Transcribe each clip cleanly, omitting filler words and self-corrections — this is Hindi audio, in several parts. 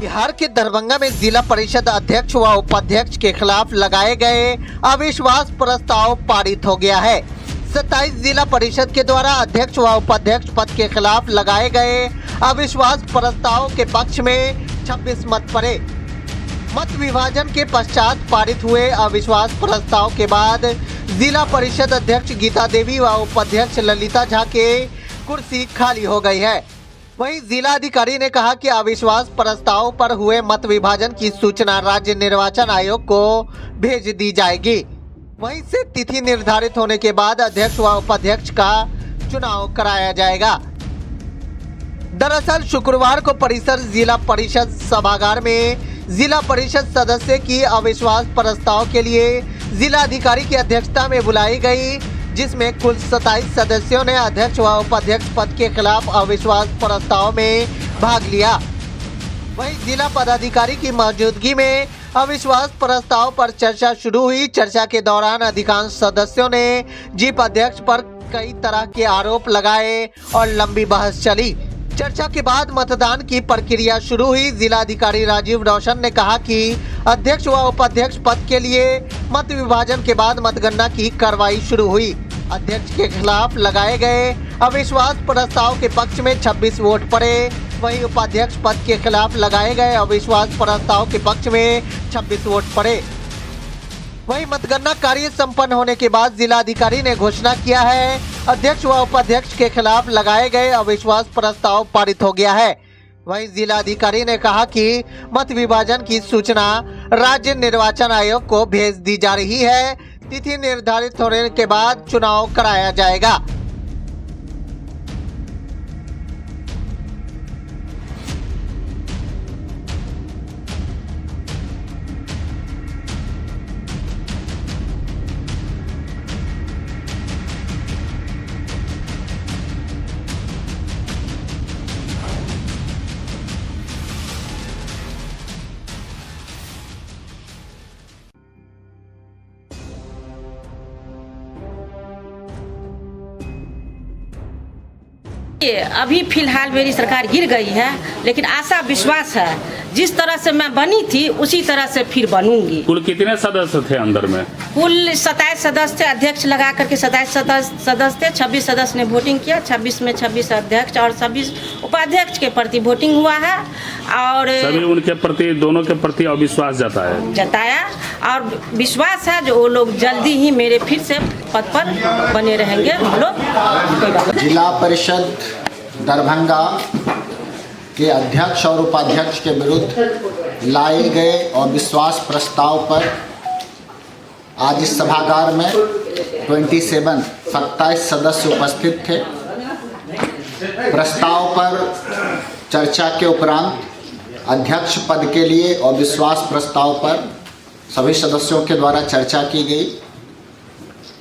बिहार के दरभंगा में जिला परिषद अध्यक्ष व उपाध्यक्ष के खिलाफ लगाए गए अविश्वास प्रस्ताव पारित हो गया है। 27 जिला परिषद के द्वारा अध्यक्ष व उपाध्यक्ष पद के खिलाफ लगाए गए अविश्वास प्रस्ताव के पक्ष में 26 मत पड़े। मत विभाजन के पश्चात पारित हुए अविश्वास प्रस्ताव के बाद जिला परिषद अध्यक्ष गीता देवी व उपाध्यक्ष ललिता झा के कुर्सी खाली हो गई है। वहीं जिला अधिकारी ने कहा कि अविश्वास प्रस्ताव पर हुए मत विभाजन की सूचना राज्य निर्वाचन आयोग को भेज दी जाएगी। वहीं से तिथि निर्धारित होने के बाद अध्यक्ष व उपाध्यक्ष का चुनाव कराया जाएगा। दरअसल शुक्रवार को परिसर जिला परिषद सभागार में जिला परिषद सदस्य की अविश्वास प्रस्ताव के लिए जिला अधिकारी की अध्यक्षता में बुलाई गई, जिसमें कुल 27 सदस्यों ने अध्यक्ष व उपाध्यक्ष पद के खिलाफ अविश्वास प्रस्ताव में भाग लिया। वहीं जिला पदाधिकारी की मौजूदगी में अविश्वास प्रस्ताव पर चर्चा शुरू हुई। चर्चा के दौरान अधिकांश सदस्यों ने जीप अध्यक्ष पर कई तरह के आरोप लगाए और लंबी बहस चली। चर्चा के बाद मतदान की प्रक्रिया शुरू हुई। जिलाधिकारी राजीव रोशन ने कहा कि अध्यक्ष व उपाध्यक्ष पद के लिए मत विभाजन के बाद मतगणना की कार्रवाई शुरू हुई। अध्यक्ष के खिलाफ लगाए गए अविश्वास प्रस्ताव के पक्ष में 26 वोट पड़े। वहीं उपाध्यक्ष पद के खिलाफ लगाए गए अविश्वास प्रस्ताव के पक्ष में 26 वोट पड़े। वहीं मतगणना कार्य संपन्न होने के बाद जिलाधिकारी ने घोषणा किया है, अध्यक्ष व उपाध्यक्ष के खिलाफ लगाए गए अविश्वास प्रस्ताव पारित हो गया है। वहीं जिलाधिकारी ने कहा कि मत विभाजन की सूचना राज्य निर्वाचन आयोग को भेज दी जा रही है। तिथि निर्धारित होने के बाद चुनाव कराया जाएगा। अभी फिलहाल मेरी सरकार गिर गई है, लेकिन आशा विश्वास है जिस तरह से मैं बनी थी उसी तरह से फिर बनूंगी। कुल कितने सदस्य थे अंदर में? कुल 27 सदस्य थे, अध्यक्ष लगा करके 27 सदस्य थे। 26 सदस्य ने वोटिंग किया, 26 में 26 अध्यक्ष और 26 उपाध्यक्ष के प्रति वोटिंग हुआ है। और सभी उनके प्रति, दोनों के प्रति अविश्वास जताया और विश्वास है जो वो लोग जल्दी ही मेरे फिर से पद पर बने रहेंगे। हम लोग जिला परिषद दरभंगा के अध्यक्ष और उपाध्यक्ष के विरुद्ध लाए गए अविश्वास प्रस्ताव पर आज इस सभागार में 27 सदस्य उपस्थित थे। प्रस्ताव पर चर्चा के उपरांत अध्यक्ष पद के लिए अविश्वास प्रस्ताव पर सभी सदस्यों के द्वारा चर्चा की गई।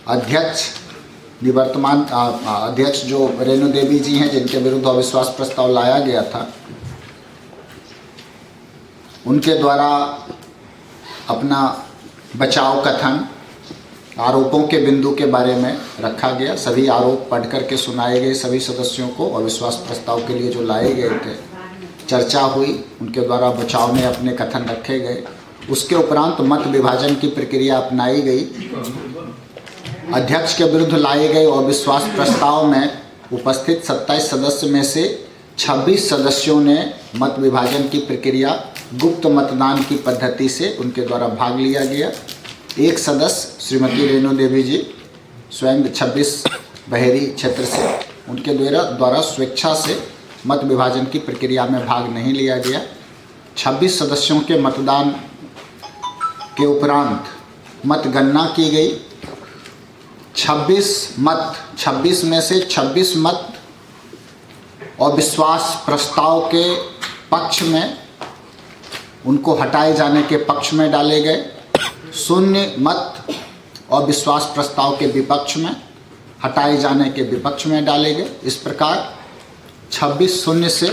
अध्यक्ष निवर्तमान अध्यक्ष जो रेणु देवी जी हैं, जिनके विरुद्ध अविश्वास प्रस्ताव लाया गया था, उनके द्वारा अपना बचाव कथन आरोपों के बिंदु के बारे में रखा गया। सभी आरोप पढ़ करके सुनाए गए सभी सदस्यों को। अविश्वास प्रस्ताव के लिए जो लाए गए थे, चर्चा हुई, उनके द्वारा बचाव में अपने कथन रखे गए। उसके उपरांत मत विभाजन की प्रक्रिया अपनाई गई। अध्यक्ष के विरुद्ध लाए गए अविश्वास प्रस्ताव में उपस्थित 27 सदस्य में से 26 सदस्यों ने मत विभाजन की प्रक्रिया गुप्त मतदान की पद्धति से उनके द्वारा भाग लिया गया। एक सदस्य श्रीमती रेणु देवी जी स्वयं 26 बहेरी क्षेत्र से, उनके द्वारा स्वेच्छा से मत विभाजन की प्रक्रिया में भाग नहीं लिया गया। 26 सदस्यों के मतदान के उपरांत मतगणना की गई। 26 में से 26 मत अविश्वास प्रस्ताव के पक्ष में, उनको हटाए जाने के पक्ष में डाले गए। 0 मत अविश्वास प्रस्ताव के विपक्ष में, हटाए जाने के विपक्ष में डाले गए। इस प्रकार 26-0 से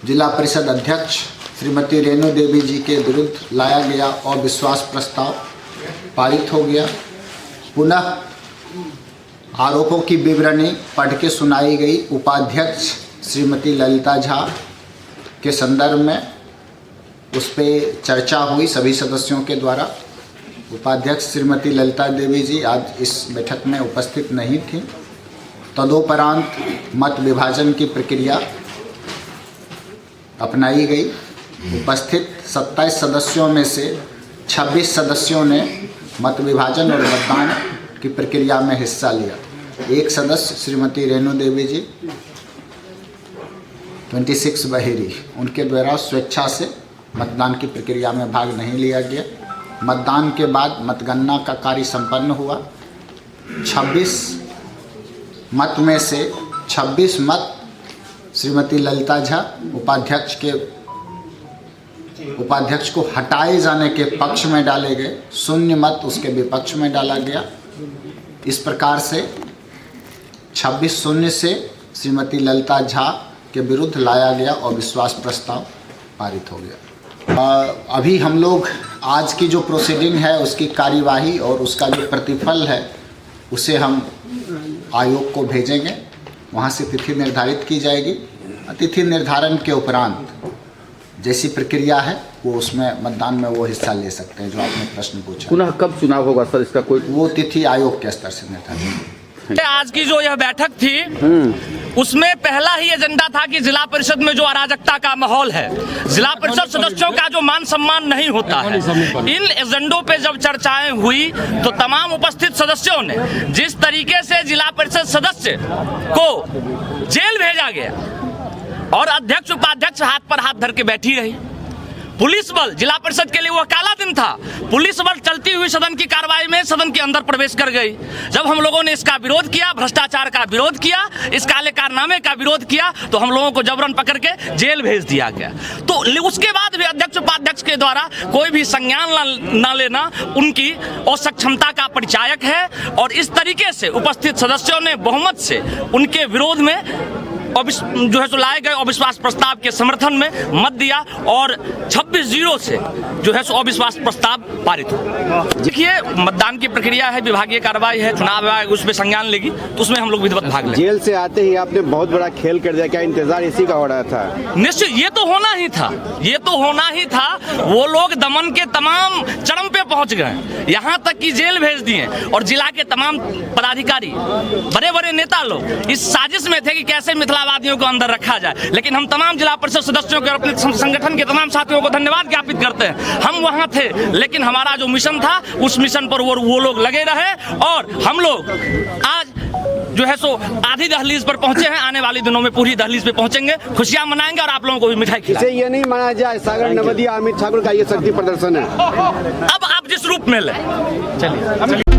जिला परिषद अध्यक्ष श्रीमती रेणु देवी जी के विरुद्ध लाया गया अविश्वास प्रस्ताव पारित हो गया। पुनः आरोपों की विवरणी पढ़ के सुनाई गई। उपाध्यक्ष श्रीमती ललिता झा के संदर्भ में उस पर चर्चा हुई सभी सदस्यों के द्वारा। उपाध्यक्ष श्रीमती ललिता देवी जी आज इस बैठक में उपस्थित नहीं थी। तदोपरांत मत विभाजन की प्रक्रिया अपनाई गई। उपस्थित 27 सदस्यों में से 26 सदस्यों ने मत विभाजन और मतदान की प्रक्रिया में हिस्सा लिया। एक सदस्य श्रीमती रेणु देवी जी 26 बहेरी, उनके द्वारा स्वेच्छा से मतदान की प्रक्रिया में भाग नहीं लिया गया। मतदान के बाद मतगणना का कार्य संपन्न हुआ। 26 मत में से 26 मत श्रीमती ललिता झा उपाध्यक्ष को हटाए जाने के पक्ष में डाले गए, शून्य मत उसके विपक्ष में डाला गया। इस प्रकार से 26 शून्य से श्रीमती ललिता झा के विरुद्ध लाया गया और अविश्वास प्रस्ताव पारित हो गया। अभी हम लोग आज की जो प्रोसीडिंग है उसकी कार्यवाही और उसका जो प्रतिफल है उसे हम आयोग को भेजेंगे। वहाँ से तिथि निर्धारित की जाएगी। तिथि निर्धारण के उपरांत जैसी प्रक्रिया है वो उसमें मतदान में वो हिस्सा ले सकते हैं जो आपने प्रश्न पूछा। पुनः कब चुनाव होगा सर, इसका कोई वो तिथि आयोग के स्तर से निर्धारित। आज की जो यह बैठक थी उसमें पहला ही एजेंडा था कि जिला परिषद में जो अराजकता का माहौल है, जिला परिषद सदस्यों का जो मान सम्मान नहीं होता है, इन एजेंडों पे जब चर्चाएं हुई तो तमाम उपस्थित सदस्यों ने जिस तरीके से जिला परिषद सदस्य को जेल भेजा गया और अध्यक्ष उपाध्यक्ष हाथ पर हाथ धर के बैठी रही, पुलिस बल जिला परिषद के लिए वह काला दिन था। पुलिस बल चलती हुई सदन की कार्रवाई में सदन के अंदर प्रवेश कर गई। जब हम लोगों ने इसका विरोध किया, भ्रष्टाचार का विरोध किया, इस काले कारनामे का विरोध किया, तो हम लोगों को जबरन पकड़ के जेल भेज दिया गया। तो उसके बाद भी अध्यक्ष उपाध्यक्ष के द्वारा कोई भी संज्ञान न लेना उनकी असक्षमता का परिचायक है। और इस तरीके से उपस्थित सदस्यों ने बहुमत से उनके विरोध में जो है सो लाए गए अविश्वास प्रस्ताव के समर्थन में मत दिया और 26-0 से जो है सो अविश्वास प्रस्ताव पारित हुआ। देखिए, मतदान की प्रक्रिया है, विभागीय कार्रवाई है, चुनाव आयोग उसमें संज्ञान लेगी, तो उसमें हम लोग विधिवत भाग लेंगे। जेल से आते ही आपने बहुत बड़ा खेल कर दिया, क्या इंतजार इसी का हो रहा था? निश्चित, ये तो होना ही था, ये तो होना ही था। वो लोग दमन के तमाम चरम पे पहुंच गए, यहाँ तक कि जेल भेज दिए और जिला के तमाम पदाधिकारी, बड़े बड़े नेता लोग इस साजिश में थे कि कैसे मिथिलावादियों को अंदर रखा जाए। लेकिन हम तमाम जिला परिषद सदस्यों के और अपने संगठन के तमाम साथियों को धन्यवाद ज्ञापित करते हैं। हम वहाँ थे, लेकिन हमारा जो मिशन था उस मिशन पर वो लोग लगे रहे और हम लोग आज जो है सो आधी दहलीज पर पहुंचे हैं। आने वाले दिनों में पूरी दहलीज पे पहुंचेंगे, खुशियां मनाएंगे और आप लोगों को भी मिठाई खिलाएंगे। ये नहीं माना जाए सागर नवदिया अमित ठाकुर का ये शक्ति प्रदर्शन है। अब आप जिस रूप में ले चलिए।